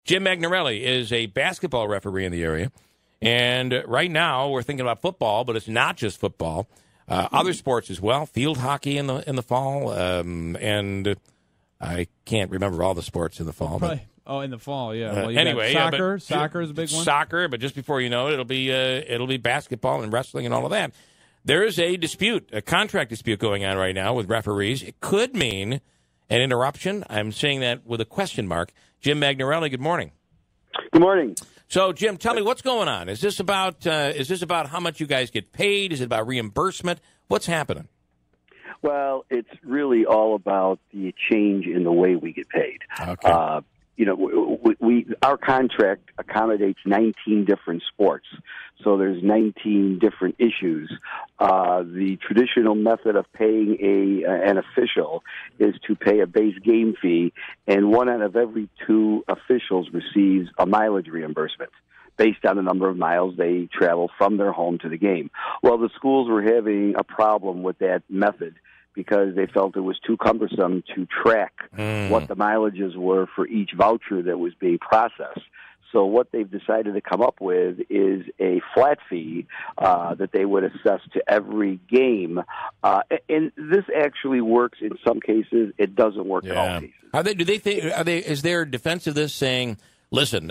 Jim Magnarelli is a basketball referee in the area. And right now we're thinking about football, but it's not just football. Other sports as well, field hockey in the fall, and I can't remember all the sports in the fall. But, in the fall, yeah. Well, anyway, soccer. Soccer is a big one. Soccer, but just before you know it, it'll be basketball and wrestling and all of that. There is a contract dispute going on right now with referees. It could mean an interruption. I'm saying that with a question mark. Jim Magnarelli, good morning. Good morning. So, Jim, tell me what's going on. Is this about how much you guys get paid? Is it about reimbursement? What's happening? Well, it's really all about the change in the way we get paid. Okay. Our contract accommodates 19 different sports, so there's 19 different issues. The traditional method of paying an official is to pay a base game fee, and one out of every two officials receives a mileage reimbursement based on the number of miles they travel from their home to the game. Well, the schools were having a problem with that method because they felt it was too cumbersome to track what the mileages were for each voucher that was being processed. So what they've decided to come up with is a flat fee that they would assess to every game. And this actually works in some cases. It doesn't work in all cases. Is there defense of this saying, listen,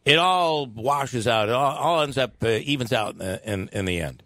it all washes out, it all ends up evens out in the end?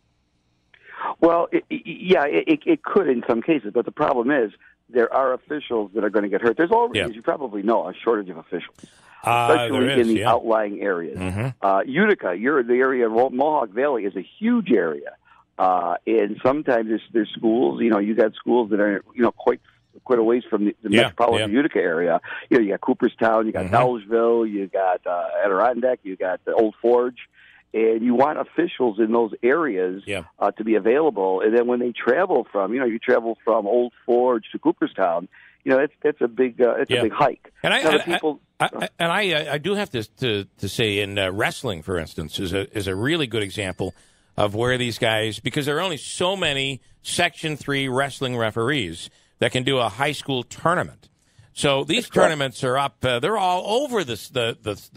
Well, it could in some cases, but the problem is there are officials that are going to get hurt. There's already, as you probably know, a shortage of officials, especially in the outlying areas. Mm-hmm. Utica, the area of Mohawk Valley, is a huge area, and sometimes there's schools. You got schools that are quite a ways from the metropolitan Utica area. You got Cooperstown, you got Dolgeville, you got Adirondack, you got the Old Forge. And you want officials in those areas to be available. And then when they travel from, you travel from Old Forge to Cooperstown, that's a big a big hike. And I do have to say, in wrestling, for instance, is a really good example of where these guys, because there are only so many Section 3 wrestling referees that can do a high school tournament. So these tournaments are up; they're all over the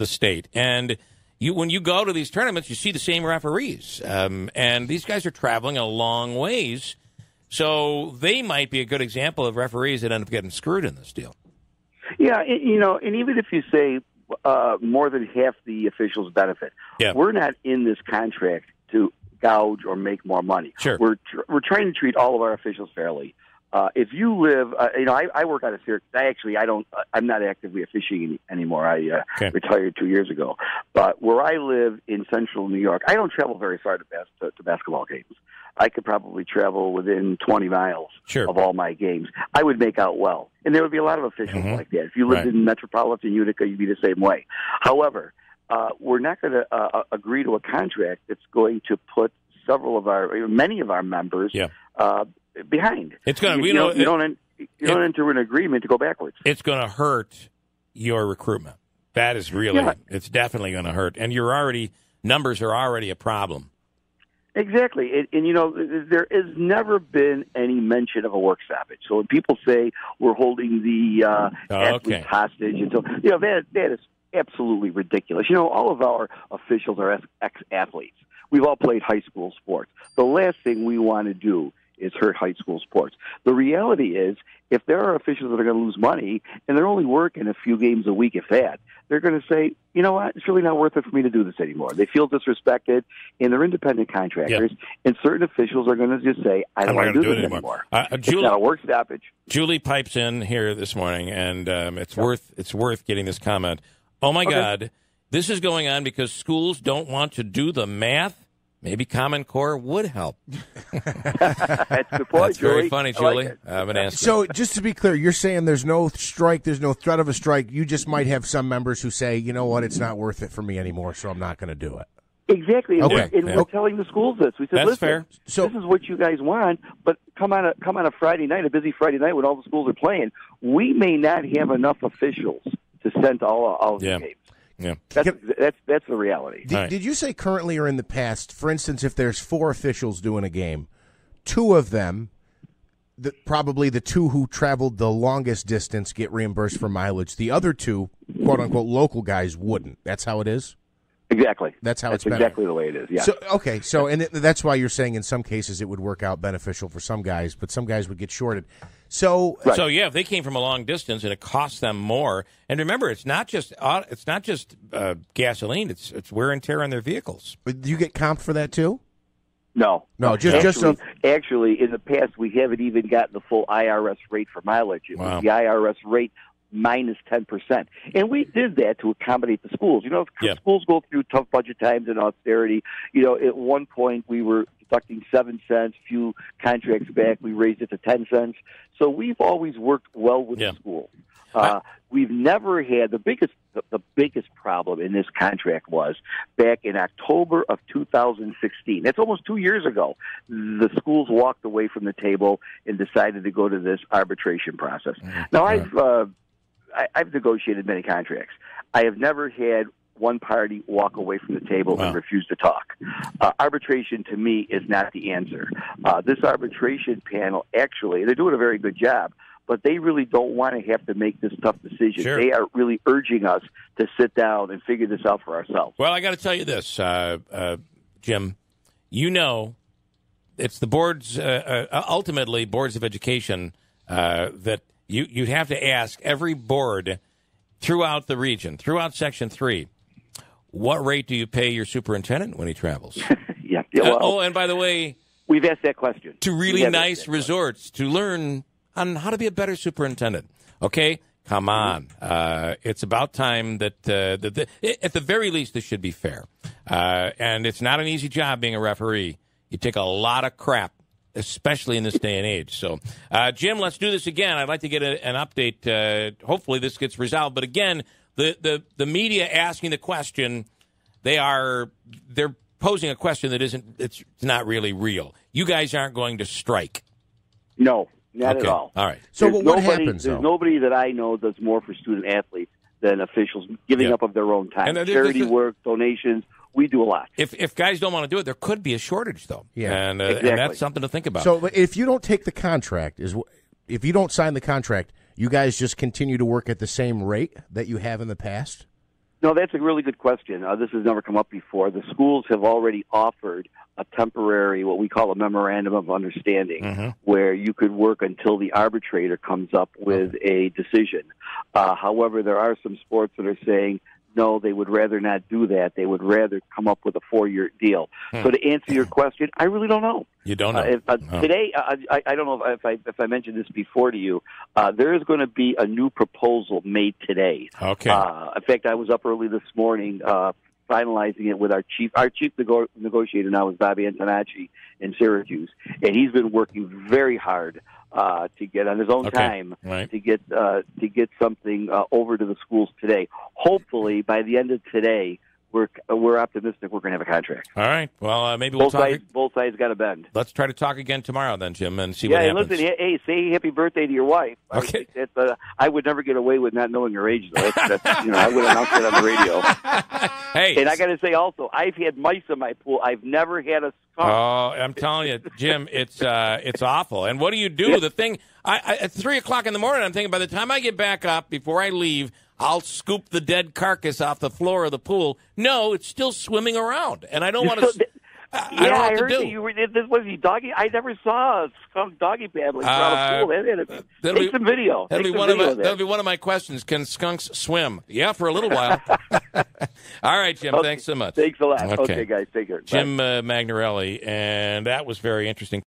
state, and when you go to these tournaments, you see the same referees, and these guys are traveling a long ways, so they might be a good example of referees that end up getting screwed in this deal. Yeah, and even if you say more than half the officials benefit, we're not in this contract to gouge or make more money. Sure, we're trying to treat all of our officials fairly. If you live, I work out of Syracuse. I'm not actively officiating anymore. I retired 2 years ago. But where I live in central New York, I don't travel very far to basketball games. I could probably travel within 20 miles of all my games. I would make out well. And there would be a lot of officials like that. If you lived in metropolitan Utica, you'd be the same way. However, we're not going to agree to a contract that's going to put many of our members behind. It's going to, you don't enter an agreement to go backwards. It's going to hurt your recruitment. That is really, it's definitely going to hurt. And numbers are already a problem. Exactly. And there has never been any mention of a work stoppage. So when people say we're holding the athletes hostage, and so, that is absolutely ridiculous. All of our officials are ex-athletes. We've all played high school sports. The last thing we want to do is hurt high school sports. The reality is, if there are officials that are going to lose money and they're only working a few games a week, if that, they're going to say, you know what, it's really not worth it for me to do this anymore. They feel disrespected, and they're independent contractors, and certain officials are going to just say, I don't want to do this anymore. It's not a work stoppage. Julie pipes in here this morning, and it's worth getting this comment. Oh, my God, this is going on because schools don't want to do the math? Maybe Common Core would help. That's the point, That's very funny, Julie. So just to be clear, you're saying there's no strike, there's no threat of a strike. You just might have some members who say, you know what, it's not worth it for me anymore, so I'm not going to do it. Exactly. And we're telling the schools this. We said, That's fair. So this is what you guys want, but come on a Friday night, a busy Friday night when all the schools are playing, we may not have enough officials to send to all of the games. Yeah, that's the reality. Did you say currently or in the past, for instance, if there's 4 officials doing a game, 2 of them, probably the two who traveled the longest distance get reimbursed for mileage. The other two, quote unquote, local guys wouldn't. That's how it is. Exactly. That's how That's it's exactly the way it is. Yeah. So, okay. So, and that's why you're saying in some cases it would work out beneficial for some guys, but some guys would get shorted. So, So yeah, if they came from a long distance and it costs them more, and remember, it's not just gasoline; it's wear and tear on their vehicles. do you get comped for that too? No. Actually, in the past, we haven't even gotten the full IRS rate for mileage. It was the IRS rate minus 10%. And we did that to accommodate the schools. You know, schools go through tough budget times and austerity. You know, at one point we were deducting 7 cents. Few contracts back, we raised it to 10 cents. So we've always worked well with the school. We've never had the biggest problem in this contract was back in October of 2016. That's almost 2 years ago. The schools walked away from the table and decided to go to this arbitration process. Now, I've negotiated many contracts. I have never had one party walk away from the table and refuse to talk. Arbitration, to me, is not the answer. This arbitration panel, actually, they're doing a very good job, but they really don't want to have to make this tough decision. Sure. They are really urging us to sit down and figure this out for ourselves. Well, I got to tell you this, Jim. You know, it's the boards, ultimately boards of education, that you'd have to ask every board throughout the region, throughout Section 3, what rate do you pay your superintendent when he travels? And by the way, we've asked that question. To really nice resorts to learn on how to be a better superintendent. Okay? Come on. It's about time that, at the very least, this should be fair. And it's not an easy job being a referee. You take a lot of crap, especially in this day and age. So, Jim, let's do this again. I'd like to get an update. Hopefully this gets resolved. But again, the media asking the question, they're posing a question that it's not really real. You guys aren't going to strike. No, not at all. All right. So what happens, There's nobody that I know does more for student athletes than officials giving up of their own time. And charity work, donations. We do a lot. If guys don't want to do it, there could be a shortage, though. Yeah, and that's something to think about. So if you don't take the contract, if you don't sign the contract, you guys just continue to work at the same rate that you have in the past? No, that's a really good question. This has never come up before. The schools have already offered a temporary, what we call a memorandum of understanding, where you could work until the arbitrator comes up with a decision. However, there are some sports that are saying, no, they would rather not do that. They would rather come up with a 4-year deal. So to answer your question, I really don't know. You don't know. Today, I don't know if I mentioned this before to you. There is going to be a new proposal made today. Okay. In fact, I was up early this morning finalizing it with our chief. Our chief negotiator now is Bobby Antonacci in Syracuse, and he's been working very hard to get on his own time to get something over to the schools today. Hopefully, by the end of today, we're optimistic we're going to have a contract. All right. Well, maybe we'll talk. Both sides got to bend. Let's try to talk again tomorrow, then, Jim, and see what happens. Listen, hey, say happy birthday to your wife. Okay. I would never get away with not knowing her age, though. I would announce it on the radio. Hey, and I got to say also, I've had mice in my pool. I've never had a skunk. Oh, I'm telling you, Jim, it's awful. And what do you do? The thing, at 3:00 in the morning, I'm thinking by the time I get back up, before I leave, I'll scoop the dead carcass off the floor of the pool. No, it's still swimming around, and I don't want to. I don't know what to do. This was he doggy. I never saw a skunk doggy paddling around a pool. Take some video. That'll be one of my questions. Can skunks swim? Yeah, for a little while. All right, Jim. Thanks so much. Thanks a lot. Okay guys, take care. Jim Magnarelli, and that was very interesting.